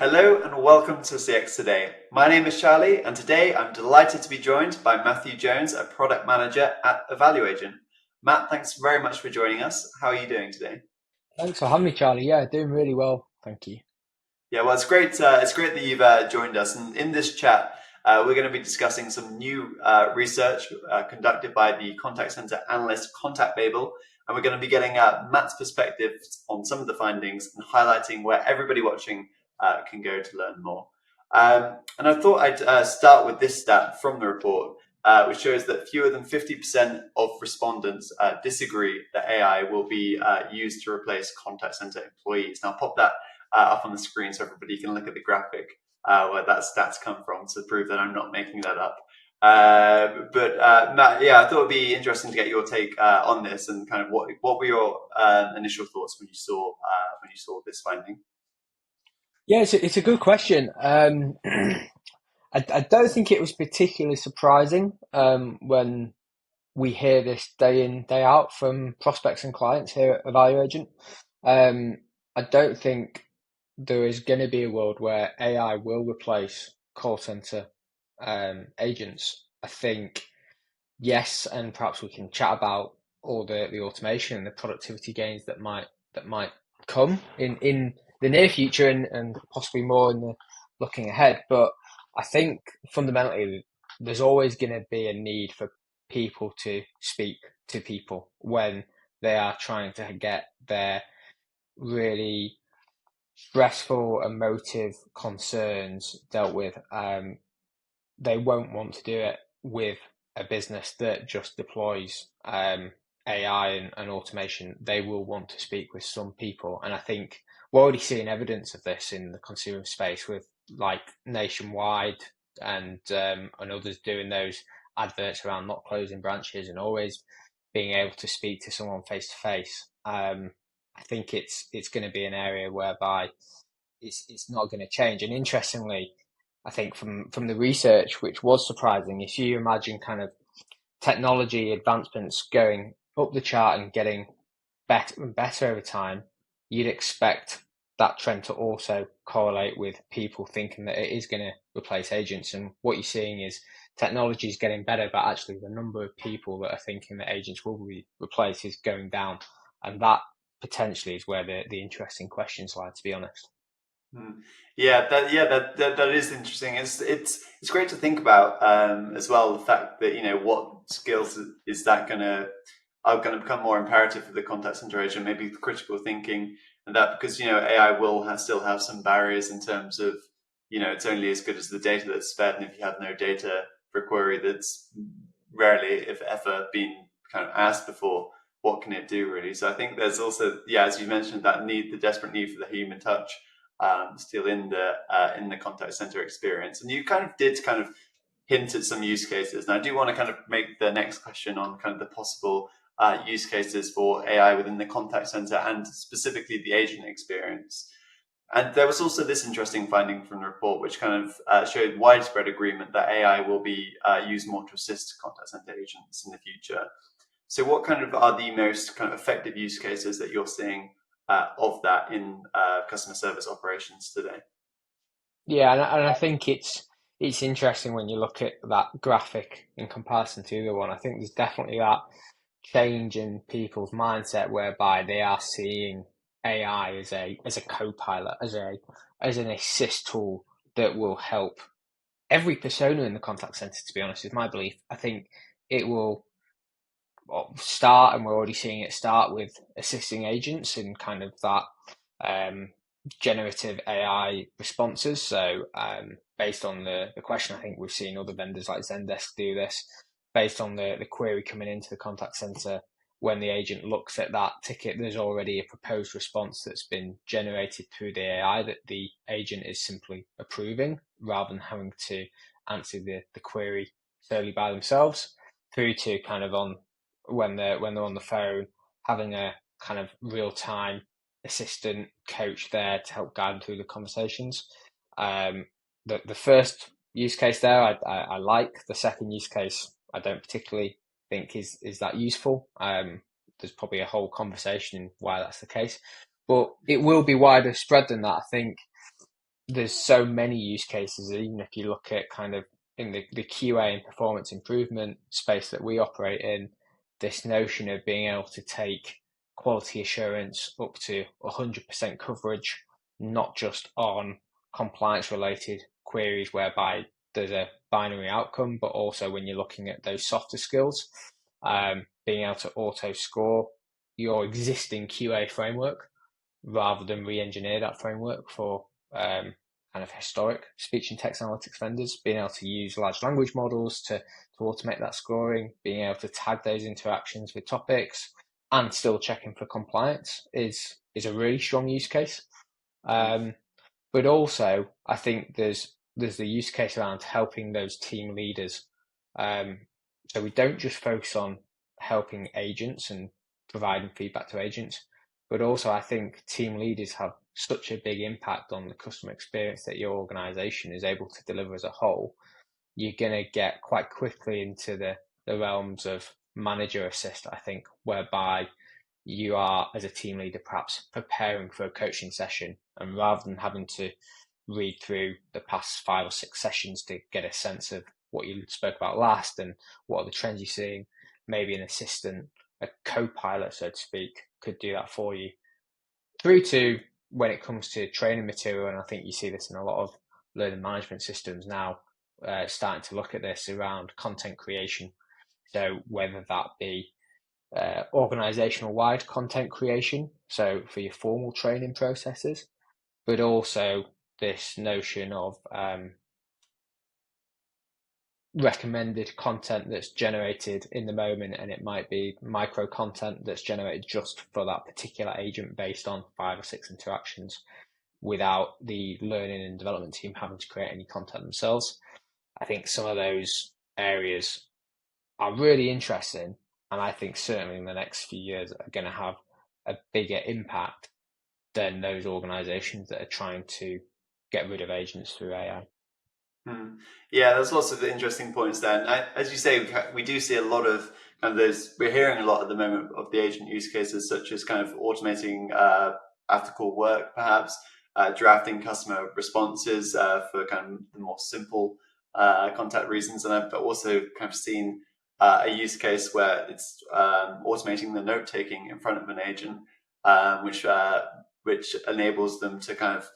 Hello and welcome to CX Today. My name is Charlie, and today I'm delighted to be joined by Matthew Jones, a product manager at EvaluAgent. Matt, thanks very much for joining us. How are you doing today? Thanks for having me, Charlie. Yeah, doing really well. Thank you. Yeah, well, it's great. It's great that you've joined us. And in this chat, we're going to be discussing some new research conducted by the contact center analyst ContactBabel, and we're going to be getting Matt's perspective on some of the findings and highlighting where everybody watching can go to learn more. And I thought I'd start with this stat from the report, which shows that fewer than 50% of respondents disagree that AI will be used to replace contact center employees. Now, I'll pop that up on the screen so everybody can look at the graphic where that stats come from to prove that I'm not making that up. But Matt, yeah, I thought it'd be interesting to get your take on this and kind of what were your initial thoughts when you saw this finding? Yeah, it's a good question. I don't think it was particularly surprising when we hear this day in, day out from prospects and clients here at EvaluAgent. I don't think there is going to be a world where AI will replace call center agents. I think yes, and perhaps we can chat about all the automation and the productivity gains that might come in the near future and possibly more in the looking ahead. But I think fundamentally there's always going to be a need for people to speak to people when they are trying to get their really stressful, emotive concerns dealt with. They won't want to do it with a business that just deploys AI and automation. They will want to speak with some people. And I think we're already seeing evidence of this in the consumer space with like Nationwide and others doing those adverts around not closing branches and always being able to speak to someone face to face. I think it's going to be an area whereby it's not going to change. And interestingly, I think from the research, which was surprising, if you imagine kind of technology advancements going up the chart and getting better and better over time, you'd expect that trend to also correlate with people thinking that it is going to replace agents. And what you're seeing is technology is getting better, but actually the number of people that are thinking that agents will be replaced is going down. And that potentially is where the interesting questions lie, to be honest. Hmm. Yeah, that is interesting. It's great to think about as well the fact that what skills is that gonna are going to become more imperative for the contact center agent, maybe critical thinking and that because AI will still have some barriers in terms of it's only as good as the data that's fed, and if you have no data for a query that's rarely, if ever, been kind of asked before, what can it do really? So I think there's also, yeah, as you mentioned, that need, the desperate need for the human touch, still in the contact center experience. And you kind of did kind of hint at some use cases. And I do want to kind of make the next question on kind of the possible use cases for AI within the contact center and specifically the agent experience. And there was also this interesting finding from the report, which kind of showed widespread agreement that AI will be used more to assist contact center agents in the future. So, what kind of are the most kind of effective use cases that you're seeing of that in customer service operations today? Yeah, and I think it's interesting when you look at that graphic in comparison to the other one. I think there's definitely that change in people's mindset whereby they are seeing AI as a co-pilot, as an assist tool that will help every persona in the contact center. To be honest, is my belief. I think it will start, and we're already seeing it start with assisting agents and kind of that um, generative AI responses. So based on the question, I think we've seen other vendors like Zendesk do this. Based on the query coming into the contact center, when the agent looks at that ticket, there's already a proposed response that's been generated through the AI that the agent is simply approving rather than having to answer the query solely by themselves, through to kind of on when they're on the phone, having a kind of real time assistant coach there to help guide them through the conversations. The first use case there, I like. The second use case, I don't particularly think is that useful. There's probably a whole conversation why that's the case, but it will be wider spread than that. I think there's so many use cases, even if you look at kind of in the QA and performance improvement space that we operate in, this notion of being able to take quality assurance up to 100% coverage, not just on compliance related queries whereby there's a binary outcome, but also when you're looking at those softer skills, being able to auto score your existing QA framework rather than re-engineer that framework for kind of historic speech and text analytics vendors, being able to use large language models to automate that scoring, being able to tag those interactions with topics, and still checking for compliance is a really strong use case. But also, I think there's the use case around helping those team leaders. So we don't just focus on helping agents and providing feedback to agents, but also I think team leaders have such a big impact on the customer experience that your organization is able to deliver as a whole. You're going to get quite quickly into the realms of manager assist, I think, whereby you are, as a team leader, perhaps preparing for a coaching session, and rather than having to read through the past 5 or 6 sessions to get a sense of what you spoke about last and what are the trends you're seeing, maybe an assistant, a co-pilot, so to speak, could do that for you. Through to when it comes to training material, and I think you see this in a lot of learning management systems now, starting to look at this around content creation. So whether that be organizational wide content creation, so for your formal training processes, but also this notion of recommended content that's generated in the moment, and it might be micro content that's generated just for that particular agent based on 5 or 6 interactions without the learning and development team having to create any content themselves. I think some of those areas are really interesting, and I think certainly in the next few years are going to have a bigger impact than those organizations that are trying to get rid of agents through AI. Yeah, there's lots of interesting points there. And as you say, we do see a lot of kind of those. We're hearing a lot at the moment of the agent use cases, such as kind of automating after call work, perhaps drafting customer responses for kind of the more simple contact reasons. And I've also kind of seen a use case where it's automating the note taking in front of an agent, which enables them to kind of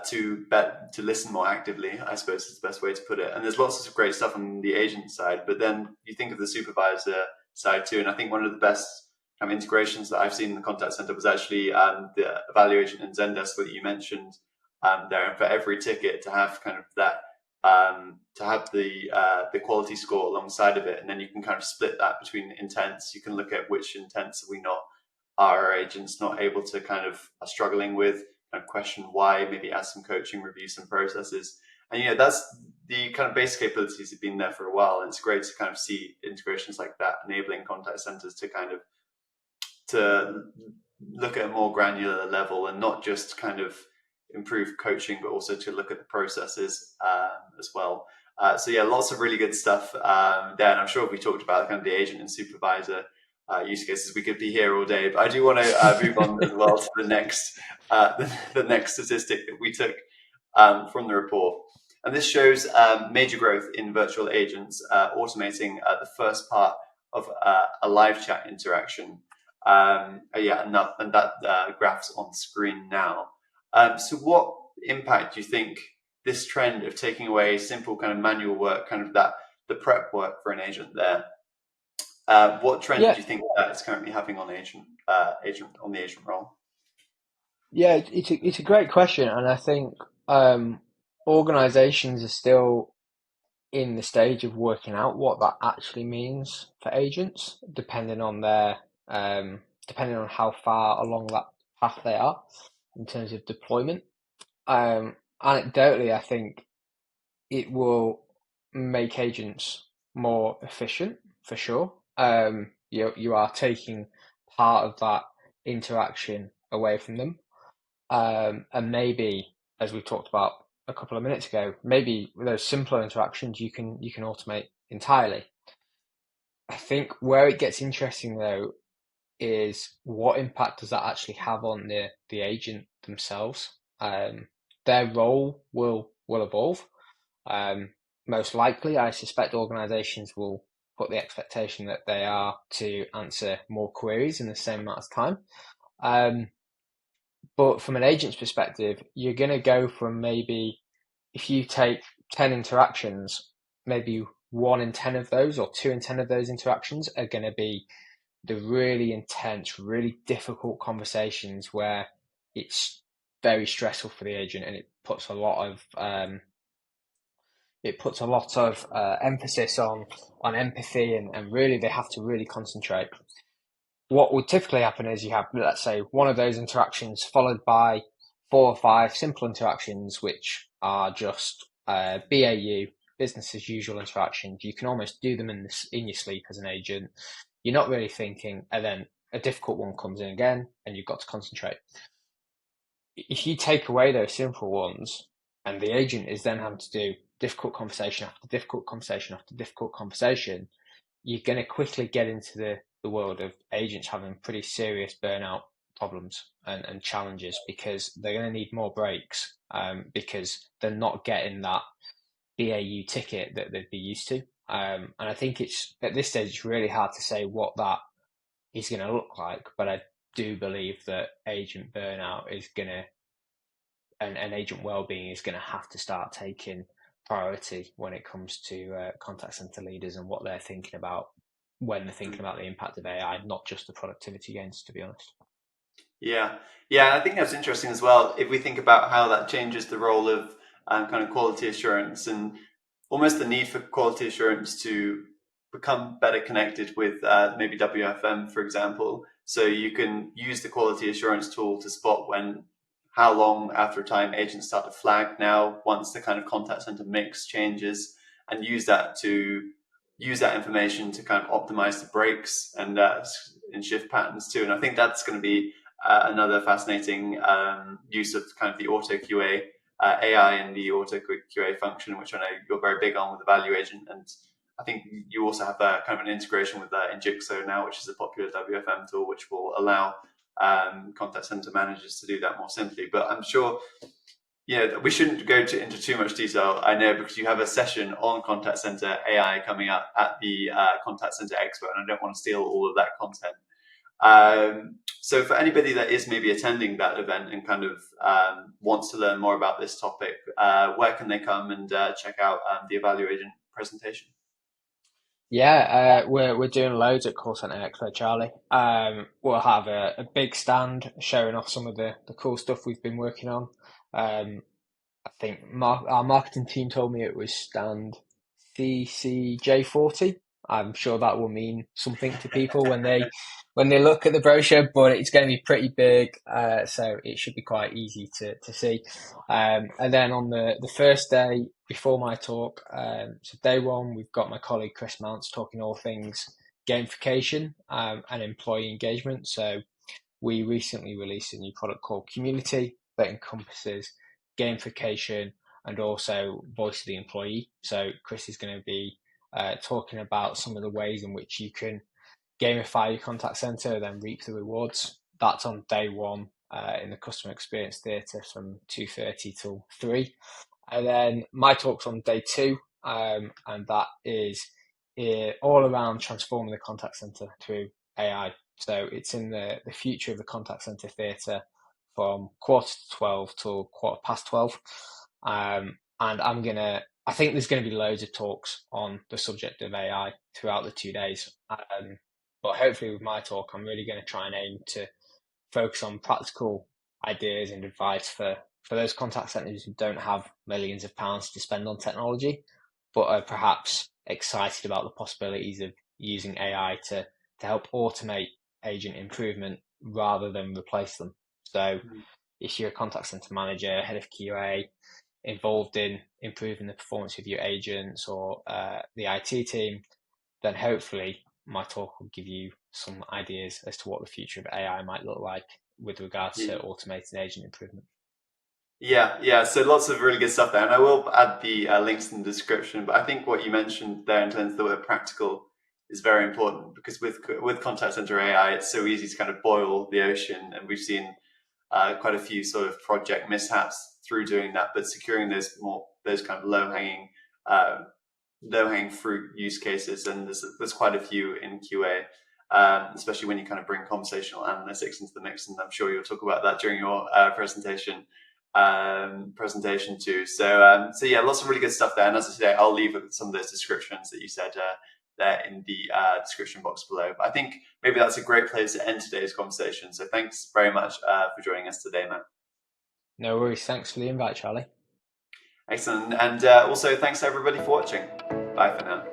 to listen more actively, I suppose is the best way to put it. And there's lots of great stuff on the agent side, but then you think of the supervisor side too. And I think one of the best kind of integrations that I've seen in the contact center was actually the EvaluAgent and Zendesk that you mentioned there. And for every ticket to have kind of that, to have the quality score alongside of it, and then you can kind of split that between intents. You can look at which intents are our agents not able to kind of are struggling with, kind of question why, maybe ask some coaching, review some processes. And that's the kind of basic capabilities have been there for a while, and it's great to kind of see integrations like that enabling contact centers to kind of to look at a more granular level and not just kind of improve coaching, but also to look at the processes as well. So yeah, lots of really good stuff there. And I'm sure if we talked about kind of the agent and supervisor use cases, we could be here all day. But I do want to move on as well to the next the next statistic that we took from the report. And this shows major growth in virtual agents automating the first part of a live chat interaction. And that graph's on screen now. So what impact do you think this trend of taking away simple kind of manual work, kind of the prep work for an agent there, what trend do you think that is currently having on the agent role? Yeah, it's a great question, and I think organizations are still in the stage of working out what that actually means for agents, depending on how far along that path they are in terms of deployment. Anecdotally, I think it will make agents more efficient for sure. You are taking part of that interaction away from them, and maybe, as we talked about a couple of minutes ago, maybe with those simpler interactions you can automate entirely. I think where it gets interesting though is what impact does that actually have on the agent themselves? their role will evolve. Most likely, I suspect organizations will put the expectation that they are to answer more queries in the same amount of time. But from an agent's perspective, you're going to go from maybe, if you take 10 interactions, maybe 1 in 10 of those or 2 in 10 of those interactions are going to be the really intense, really difficult conversations where it's very stressful for the agent, and it puts a lot of emphasis on empathy, and really they have to really concentrate. What would typically happen is you have, let's say, one of those interactions followed by 4 or 5 simple interactions, which are just BAU, business as usual interactions. You can almost do them in your sleep as an agent. You're not really thinking, and then a difficult one comes in again, and you've got to concentrate. If you take away those simple ones, and the agent is then having to do difficult conversation after difficult conversation after difficult conversation, you're going to quickly get into the world of agents having pretty serious burnout problems and challenges, because they're going to need more breaks, because they're not getting that BAU ticket that they'd be used to. And I think it's, at this stage, it's really hard to say what that is going to look like, but I do believe that agent burnout is going to, and agent well-being is going to have to start taking priority when it comes to contact center leaders and what they're thinking about when they're thinking about the impact of AI, not just the productivity gains, to be honest. Yeah, yeah, I think that's interesting as well. If we think about how that changes the role of kind of quality assurance, and almost the need for quality assurance to become better connected with maybe WFM, for example. So you can use the quality assurance tool to spot how long after a time agents start to flag now once the kind of contact center mix changes, and use that information to kind of optimize the breaks and shift patterns too. And I think that's going to be another fascinating use of kind of the auto QA AI and the auto QA function, which I know you're very big on with EvaluAgent. And I think you also have kind of an integration with Injixo now, which is a popular WFM tool, which will allow contact center managers to do that more simply. But I'm sure, we shouldn't go into too much detail, I know, because you have a session on contact center AI coming up at the Contact Center Expo, and I don't want to steal all of that content. So for anybody that is maybe attending that event and kind of wants to learn more about this topic, where can they come and check out the EvaluAgent presentation? Yeah, we're doing loads at Call Center Expo, Charlie. We'll have a big stand showing off some of the cool stuff we've been working on. I think our marketing team told me it was stand CCJ40. I'm sure that will mean something to people when they look at the brochure, but it's going to be pretty big, so it should be quite easy to see. And then on the first day before my talk, so day one, we've got my colleague Chris Mounts talking all things gamification and employee engagement. So we recently released a new product called Community that encompasses gamification and also voice of the employee. So Chris is going to be talking about some of the ways in which you can gamify your contact center, then reap the rewards. That's on day one in the customer experience theatre from 2:30 till 3. And then my talk's on day two, and that is all around transforming the contact center through AI. So it's in the future of the contact center theatre from 11:45 till 12:15. And I think there's going to be loads of talks on the subject of AI throughout the 2 days. But hopefully with my talk, I'm really going to try and aim to focus on practical ideas and advice for those contact centers who don't have millions of pounds to spend on technology, but are perhaps excited about the possibilities of using AI to help automate agent improvement rather than replace them. So if you're a contact center manager, head of QA, involved in improving the performance of your agents or the IT team, then hopefully my talk will give you some ideas as to what the future of AI might look like with regards to automating agent improvement. Yeah. So lots of really good stuff there, and I will add the links in the description. But I think what you mentioned there in terms of the word practical is very important, because with contact center AI, it's so easy to kind of boil the ocean, and we've seen quite a few sort of project mishaps through doing that, but securing those kind of low hanging fruit use cases, and there's quite a few in QA. Especially when you kind of bring conversational analytics into the mix, and I'm sure you'll talk about that during your presentation too. So yeah, lots of really good stuff there. And as I say, I'll leave some of those descriptions that you said there in the description box below. But I think maybe that's a great place to end today's conversation. So thanks very much for joining us today, Matt. No worries. Thanks for the invite, Charlie. Excellent. And also thanks to everybody for watching. Bye for now.